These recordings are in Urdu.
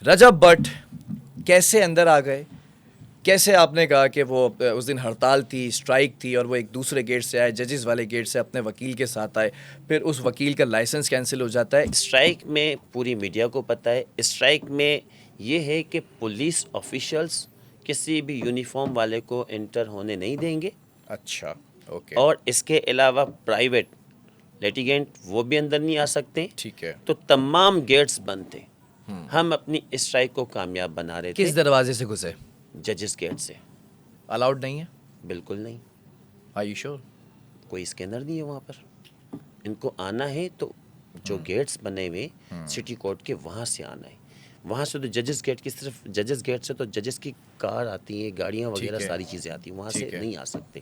رجب بٹ کیسے اندر آ گئے؟ کیسے آپ نے کہا کہ وہ اس دن ہڑتال تھی، اسٹرائک تھی، اور وہ ایک دوسرے گیٹ سے آئے، ججز والے گیٹ سے اپنے وکیل کے ساتھ آئے، پھر اس وکیل کا لائسنس کینسل ہو جاتا ہے؟ اسٹرائک میں پوری میڈیا کو پتہ ہے، اسٹرائک میں یہ ہے کہ پولیس آفیشلز کسی بھی یونیفارم والے کو انٹر ہونے نہیں دیں گے، اچھا، اوکے، اور اس کے علاوہ پرائیویٹ لیٹیگینٹ وہ بھی اندر نہیں آ سکتے. ٹھیک ہے. تو تمام گیٹس بند تھے. ہم اپنی اسٹرائک کو کامیاب بنا رہے تھے. کس دروازے سے گھسے؟ ججز گیٹ سے. الاؤڈ نہیں ہے؟ بالکل نہیں. Are you sure? کوئی اسکینر نہیں ہے وہاں پر. ان کو آنا ہے تو جو گیٹس بنے ہوئے سٹی کورٹ کے وہاں سے آنا ہے. وہاں سے تو ججز گیٹ کی صرف ججز گیٹ سے تو ججز کی کار آتی ہیں، گاڑیاں وغیرہ ساری چیزیں آتی ہیں، وہاں سے نہیں آ سکتے.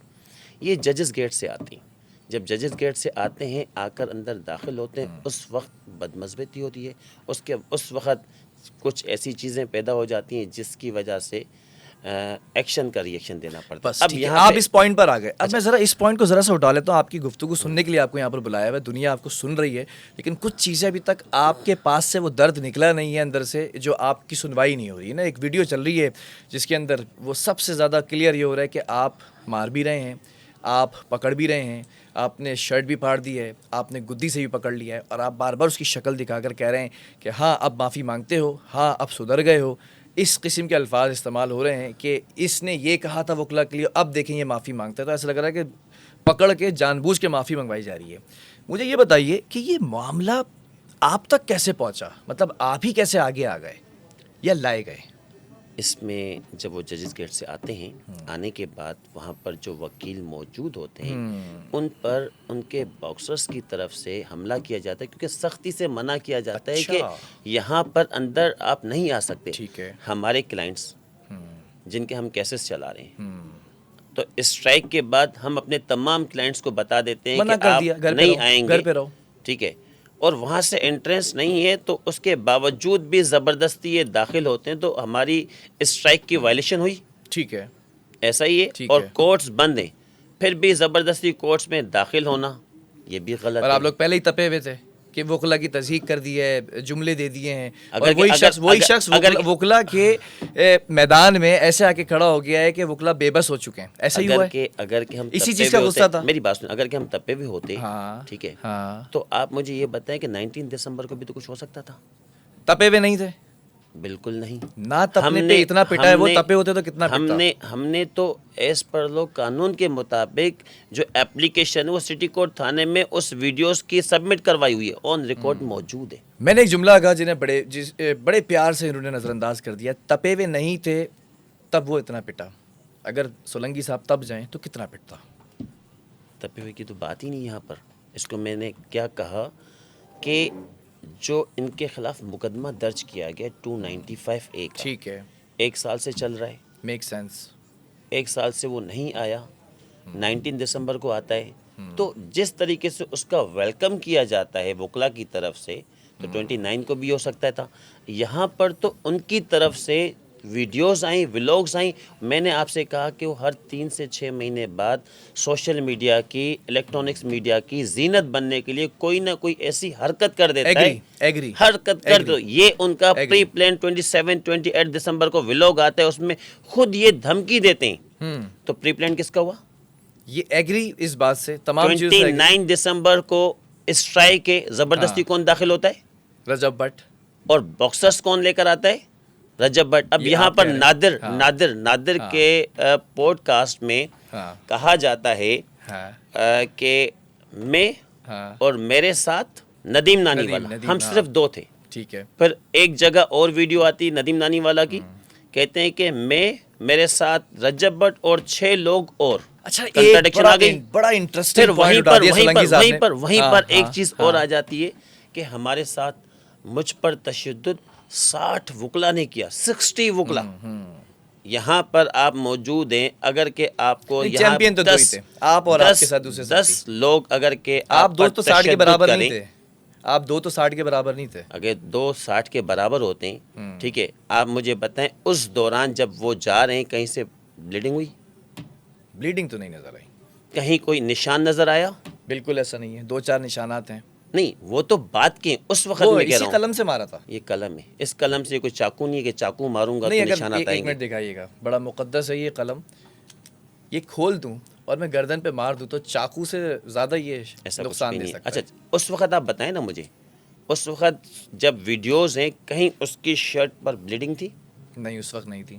یہ ججز گیٹ سے آتی ہیں. جب ججز گیٹ سے آتے ہیں، آ کر اندر داخل ہوتے ہیں، اس وقت بدمزبتی ہوتی ہے. اس وقت کچھ ایسی چیزیں پیدا ہو جاتی ہیں جس کی وجہ سے ایکشن کا ریئیکشن دینا پڑتا ہے. اب یہاں آپ اس پوائنٹ پر آ گئے. اب میں ذرا اس پوائنٹ کو ذرا سا اٹھا لیتا ہوں. آپ کی گفتگو سننے کے لیے آپ کو یہاں پر بلایا ہوا ہے، دنیا آپ کو سن رہی ہے، لیکن کچھ چیزیں ابھی تک آپ کے پاس سے وہ درد نکلا نہیں ہے اندر سے، جو آپ کی سنوائی نہیں ہو رہی ہے نا. ایک ویڈیو چل رہی ہے جس کے اندر وہ سب سے زیادہ کلیئر یہ ہو رہا ہے کہ آپ مار بھی رہے ہیں، آپ پکڑ بھی رہے ہیں، آپ نے شرٹ بھی پھاڑ دی ہے، آپ نے گدی سے بھی پکڑ لیا ہے، اور آپ بار بار اس کی شکل دکھا کر کہہ رہے ہیں کہ ہاں اب معافی مانگتے ہو، ہاں اب سدھر گئے ہو. اس قسم کے الفاظ استعمال ہو رہے ہیں کہ اس نے یہ کہا تھا وکلا کے لیے، اب دیکھیں یہ معافی مانگتا ہے. تو ایسا لگ رہا ہے کہ پکڑ کے جان بوجھ کے معافی منگوائی جا رہی ہے. مجھے یہ بتائیے کہ یہ معاملہ آپ تک کیسے پہنچا؟ مطلب آپ ہی کیسے آگے آ گئے یا لائے گئے؟ اس میں جب وہ ججز گیٹ سے آتے ہیں، آنے کے بعد وہاں پر جو وکیل موجود ہوتے ہیں ان پر ان کے باکسرز کی طرف سے حملہ کیا جاتا ہے، کیونکہ سختی سے منع کیا جاتا ہے کہ یہاں پر اندر آپ نہیں آ سکتے. ٹھیک ہے. ہمارے کلائنٹس جن کے ہم کیسز چلا رہے ہیں، تو اسٹرائک کے بعد ہم اپنے تمام کلائنٹس کو بتا دیتے ہیں کہ آپ نہیں آئیں گے. ٹھیک ہے. اور وہاں سے انٹرنس نہیں ہے، تو اس کے باوجود بھی زبردستی یہ داخل ہوتے ہیں، تو ہماری اسٹرائک کی وائلیشن ہوئی. ٹھیک ہے. ایسا ہی ہے. اور کورٹس بند ہیں، پھر بھی زبردستی کورٹس میں داخل ہونا یہ بھی غلط ہے. اور آپ لوگ پہلے ہی تپے ہوئے تھے کہ وکلا کی تصحیح کر دی ہے، جملے دے دیے ہیں، اور وہی شخص وکلا کے میدان میں ایسے آ کے کھڑا ہو گیا ہے کہ وکلا بے بس ہو چکے ہیں. ایسا ہی ہوا ہے. اگر کہ ہم اسی چیز کا غصہ تھا. میری بات سنیں، اگر کہ ہم تپے ہوئے ہوتے، ٹھیک ہے، تو آپ مجھے یہ بتائیں کہ 19 دسمبر کو بھی تو کچھ ہو سکتا تھا. تپے ہوئے نہیں تھے؟ بالکل نہیں. نہ تپنے پہ اتنا پٹا ہے، وہ تپے ہوتے تو کتنا پٹتا. ہم نے تو ایز پر لو قانون کے مطابق جو اپلیکیشن ہے وہ سٹی کورٹ تھانے میں اس ویڈیوز کی سبمٹ کروائی ہوئی ہے، آن ریکارڈ موجود ہے. میں نے ایک جملہ کہا جنہیں بڑے پیار سے انہوں نے نظر انداز کر دیا. تپے ہوئے نہیں تھے تب وہ اتنا پٹا، اگر سولنگی صاحب تب جائیں تو کتنا پٹتا. تپے ہوئے کی تو بات ہی نہیں یہاں پر. اس کو میں نے کیا کہا کہ جو ان کے خلاف مقدمہ درج کیا گیا 295A کا، ٹھیک ہے، 1 سال سے چل رہا ہے. Make sense. 1 سال سے وہ نہیں آیا، 19 دسمبر کو آتا ہے. تو جس طریقے سے اس کا ویلکم کیا جاتا ہے وکلا کی طرف سے، تو 29 کو بھی ہو سکتا تھا. یہاں پر تو ان کی طرف سے ویڈیوز آئیں، ولاگز آئیں. میں نے آپ سے کہا کہ وہ ہر 3 سے 6 مہینے بعد سوشل میڈیا کی، الیکٹرانکس میڈیا کی زینت بننے کے لیے کوئی نہ کوئی ایسی حرکت کر دیتا ہے. حرکت کر دو. یہ ان کا پری پلان 28 دسمبر کو ولاگ آتا ہے، اس میں خود یہ دھمکی دیتے ہیں. تو پری پلان کس کا ہوا؟ یہ ایگری اس بات سے تمام 29 دسمبر کو اسٹرائک ہے، زبردستی کون داخل ہوتا ہے؟ رجب بٹ. اور باکسرز کون لے کر آتا ہے؟ رجب بٹ. اب یہاں پر نادر کے پوڈ کاسٹ میں کہا جاتا ہے کہ میں اور میرے ساتھ ندیم نانی والا، ہم صرف 2 تھے. ٹھیک ہے. پھر ایک جگہ اور ویڈیو آتی ندیم نانی والا کی، کہتے ہیں کہ میں، میرے ساتھ رجب بٹ اور 6 لوگ اور. اچھا، بڑا انٹرسٹنگ پوائنٹ اٹھا دیا سولنگی صاحب نے. وہیں پر ایک چیز اور آ جاتی ہے کہ ہمارے ساتھ مجھ پر تشدد 60 وکلا نے کیا. 60 وکلا یہاں پر آپ موجود ہیں. اگر کہ آپ کو یہاں 10 لوگ اگر کہ آپ 2 تو 60 کے برابر نہیں تھے. آپ 2 تو 60 کے برابر نہیں تھے. اگر 2 60 کے برابر ہوتے ہیں، ٹھیک ہے، آپ مجھے بتائیں اس دوران جب وہ جا رہے ہیں کہیں سے بلیڈنگ ہوئی؟ بلیڈنگ تو نہیں نظر آئی. کہیں کوئی نشان نظر آیا؟ بالکل ایسا نہیں ہے. 2-4 نشانات ہیں. نہیں وہ تو بات کی اس وقت وہ میں کہہ اسی رہا ہوں قلم سے مارا تھا؟ یہ قلم ہے، اس قلم سے کوئی چاقو نہیں ہے کہ چاقو ماروں گا نہیں، تو اگر نشانات ایک آئیں گے. منٹ دکھائیے گا، بڑا مقدس ہے یہ قلم، یہ کھول دوں اور میں گردن پہ مار دوں تو چاقو سے زیادہ یہ ایسا کچھ نقصان بھی دے نہیں. سکتا اچھا ہے. اس وقت آپ بتائیں نا مجھے، اس وقت جب ویڈیوز ہیں کہیں اس کی شرٹ پر بلیڈنگ تھی؟ نہیں، اس وقت نہیں تھی.